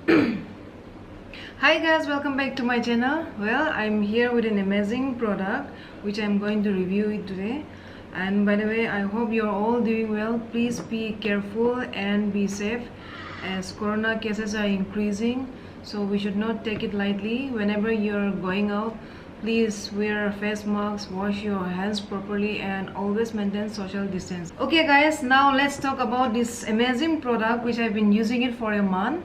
Hi guys, welcome back to my channel. Well, I'm here with an amazing product which I'm going to review it today. And by the way, I hope you're all doing well. Please be careful and be safe as corona cases are increasing, so we should not take it lightly. Whenever you're going out, please wear face masks, wash your hands properly, and always maintain social distance. Okay guys, now let's talk about this amazing product which I've been using it for a month,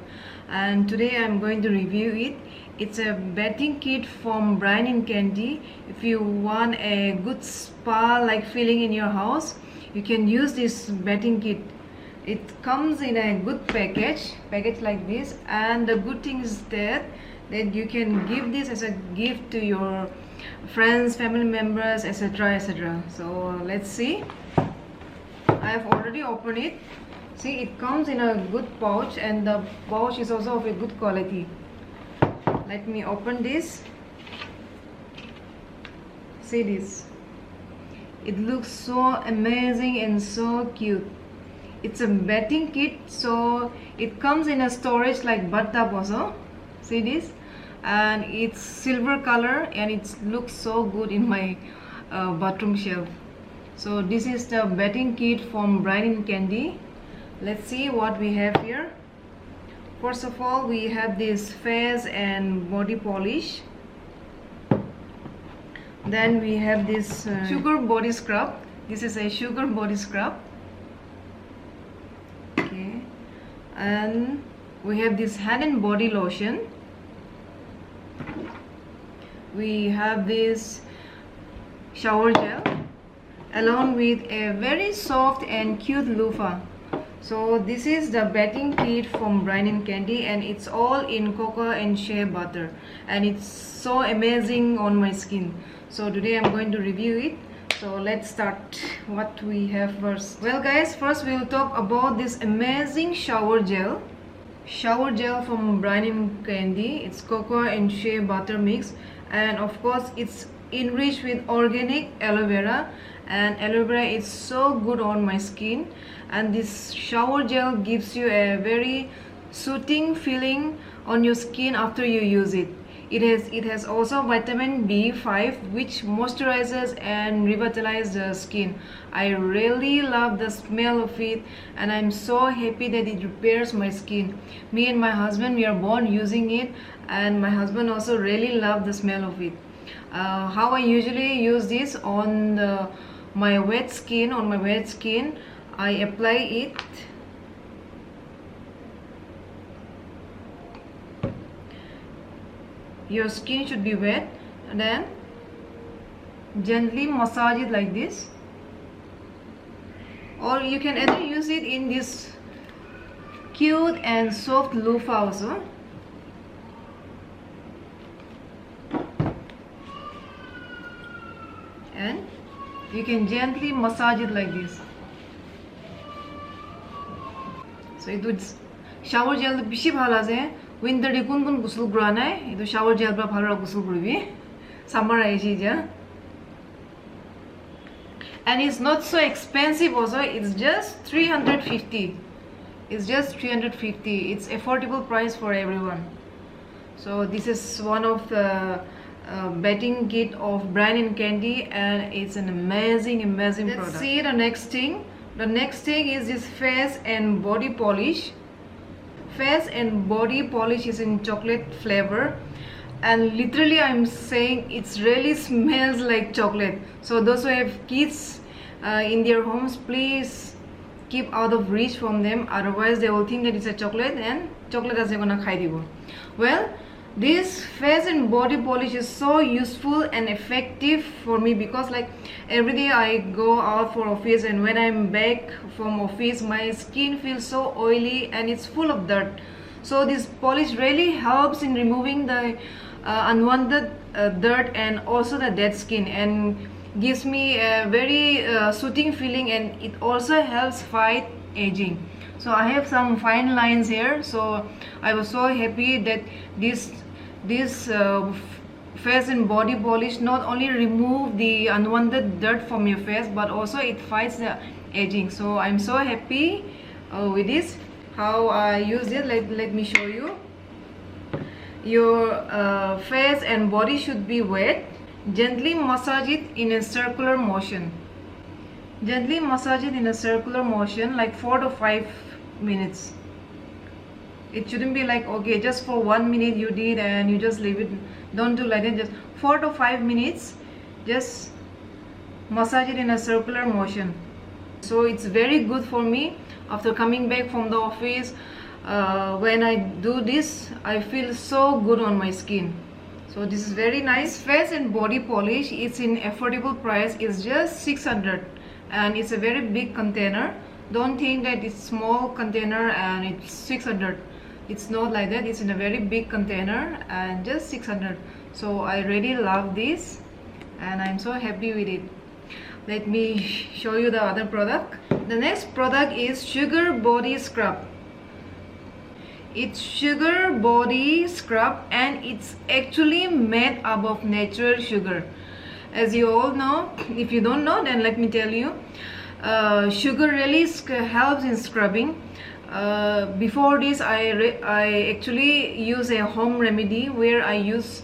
and today I'm going to review it. It's a bathing kit from Brian & Candy. If you want a good spa like feeling in your house, you can use this bathing kit. It comes in a good package like this, and the good thing is that you can give this as a gift to your friends, family members, etc, etc. So let's see. I have already opened it. See, it comes in a good pouch, and the pouch is also of a good quality. Let me open this. See this. It looks so amazing and so cute. It's a bathing kit, so it comes in a storage like bathtub also. See this, and it's silver color, and it looks so good in my bathroom shelf. So this is the bathing kit from Brian & Candy. Let's see what we have here. First of all, we have this face and body polish. Then we have this sugar body scrub. This is a sugar body scrub. Okay, and we have this hand and body lotion. We have this shower gel along with a very soft and cute loofah. So this is the bathing kit from Brian & Candy, and it's all in cocoa and shea butter, and it's so amazing on my skin. So today I'm going to review it. So let's start what we have first. Well guys, first we'll talk about this amazing shower gel. Shower gel from Brian & Candy. It's cocoa and shea butter mix, and of course it's enriched with organic aloe vera, and aloe vera is so good on my skin. And this shower gel gives you a very soothing feeling on your skin after you use it. It has also vitamin B5 which moisturizes and revitalizes the skin. I really love the smell of it, and I'm so happy that it repairs my skin. Me and my husband, we are both using it, and my husband also really loved the smell of it. How I usually use this on my wet skin. On my wet skin, I apply it. Your skin should be wet, and then gently massage it like this, or you can either use it in this cute and soft loofah also. And you can gently massage it like this. So it would shower gel bishi bhal ase. Winter di kun kun gusul kura nai, itu shower gel pra bhal ra gusul kuribi. Summer aichi ja. And it's not so expensive also. It's just 350. It's just 350. It's affordable price for everyone. So this is one of the bathing kit of Brian & Candy, and it's an amazing product. Let's see the next thing. The next thing is this face and body polish. Face and body polish is in chocolate flavor, and literally I'm saying it really smells like chocolate. So those who have kids in their homes, please keep out of reach from them, otherwise they will think that it's a chocolate, and chocolate is gonna khai dibo. Well, this face and body polish is so useful and effective for me, because like every day I go out for office, and when I'm back from office my skin feels so oily and it's full of dirt. So this polish really helps in removing the unwanted dirt and also the dead skin, and gives me a very soothing feeling, and it also helps fight aging. So I have some fine lines here, so I was so happy that this face and body polish not only remove the unwanted dirt from your face, but also it fights the aging. So I'm so happy with this. How I use it, let me show you. your face and body should be wet. Gently massage it in a circular motion. Gently massage it in a circular motion like 4 to 5 minutes. It shouldn't be like, okay, just for 1 minute you did and you just leave it. Don't do like that. Just 4 to 5 minutes, just massage it in a circular motion. So it's very good for me after coming back from the office. When I do this, I feel so good on my skin. So this is very nice. Face and body polish, it's in affordable price. It's just 600 and it's a very big container. Don't think that it's small container and it's 600. It's not like that. It's in a very big container and just 600. So I really love this and I'm so happy with it. Let me show you the other product. The next product is Sugar Body Scrub. It's Sugar Body Scrub and it's actually made up of natural sugar. As you all know, if you don't know, then let me tell you, sugar really helps in scrubbing. Before this, I actually use a home remedy where I use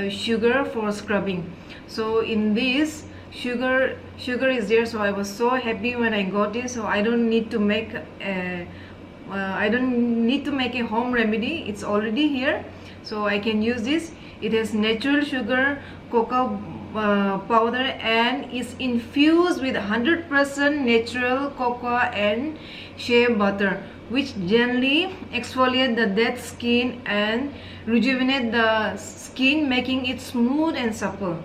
sugar for scrubbing. So in this, sugar is there, so I was so happy when I got this. So I don't need to make a home remedy. It's already here, so I can use this. It has natural sugar, cocoa powder, and is infused with 100% natural cocoa and shea butter, which gently exfoliate the dead skin and rejuvenate the skin, making it smooth and supple.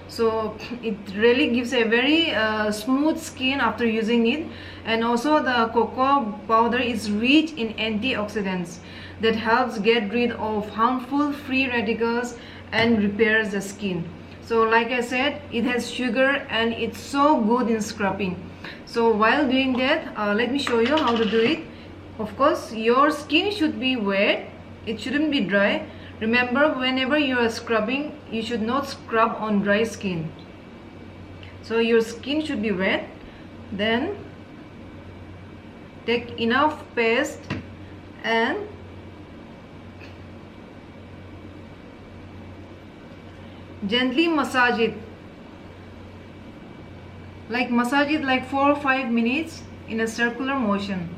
So it really gives a very smooth skin after using it. And also the cocoa powder is rich in antioxidants that helps get rid of harmful free radicals and repairs the skin. So like I said, it has sugar and it's so good in scrubbing. So while doing that, let me show you how to do it. Of course, your skin should be wet. It shouldn't be dry. Remember, whenever you are scrubbing, you should not scrub on dry skin. So your skin should be wet. Then take enough paste and gently massage it. Massage it like 4 or 5 minutes in a circular motion.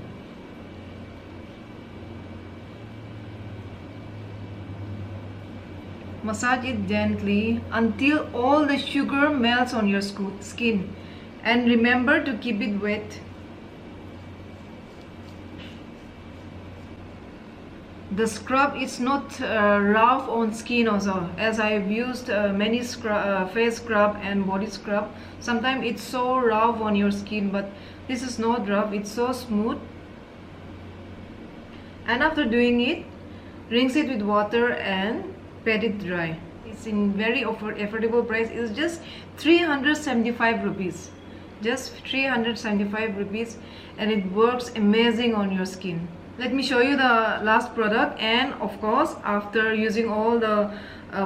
Massage it gently until all the sugar melts on your skin. And remember to keep it wet. The scrub is not rough on skin also, as I've used many face scrub and body scrub. Sometimes it's so rough on your skin, but this is not rough, it's so smooth. And after doing it, rinse it with water and pat it dry. It's in very affordable price. It's just 375 rupees. Just 375 rupees, and it works amazing on your skin. Let me show you the last product. And of course, after using all the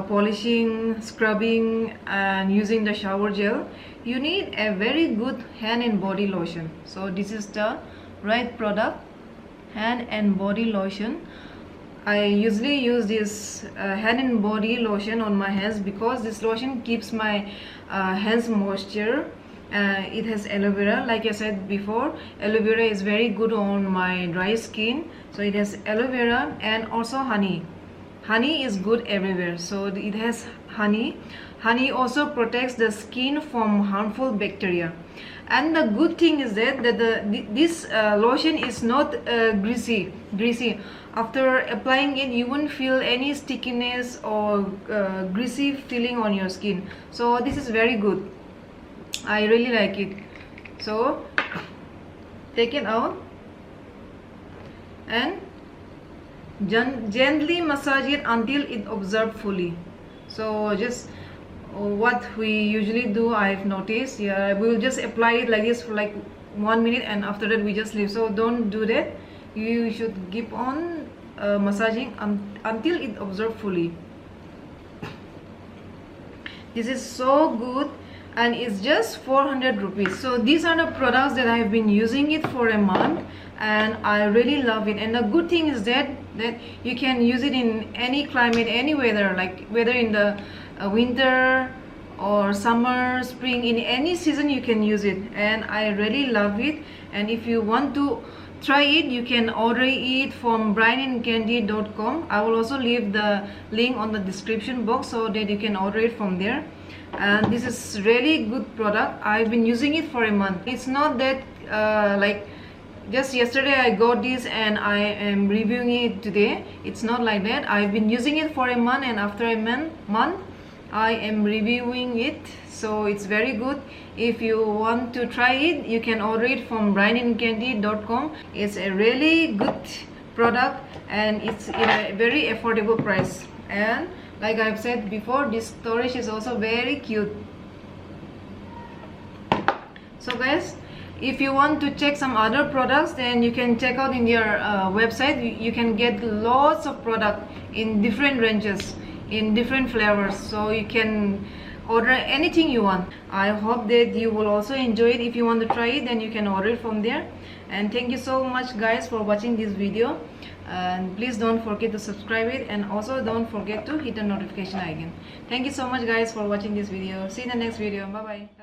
polishing, scrubbing and using the shower gel, you need a very good hand and body lotion. So this is the right product, hand and body lotion. I usually use this hand and body lotion on my hands because this lotion keeps my hands moisture. It has aloe vera. Like I said before, aloe vera is very good on my dry skin. So it has aloe vera and also honey. Honey is good everywhere, so it has honey. Honey also protects the skin from harmful bacteria. And the good thing is that this lotion is not greasy. After applying it, you won't feel any stickiness or greasy feeling on your skin. So this is very good. I really like it. So take it out and gently massage it until it absorbs fully. So just what we usually do, I've noticed, yeah, we will just apply it like this for like 1 minute and after that we just leave. So don't do that. You should keep on massaging until it absorbs fully. This is so good and it's just 400 rupees. So these are the products that I've been using it for a month and I really love it. And the good thing is that you can use it in any climate, any weather, like whether in the winter or summer, spring, in any season you can use it, and I really love it. And if you want to try it, you can order it from brianandcandy.com. I will also leave the link on the description box so that you can order it from there. And this is really good product. I've been using it for a month. It's not that like just yesterday I got this and I am reviewing it today. It's not like that. I've been using it for a month, and after a month I am reviewing it. So it's very good. If you want to try it, you can order it from brianandcandy.com. It's a really good product and it's in a very affordable price. And like I've said before, this storage is also very cute. So guys, if you want to check some other products, then you can check out in their website. You can get lots of product in different ranges, in different flavors, so you can order anything you want. I hope that you will also enjoy it. If you want to try it, then you can order it from there. And thank you so much guys for watching this video, and please don't forget to subscribe it, and also don't forget to hit the notification icon. Thank you so much guys for watching this video. See you in the next video. Bye bye.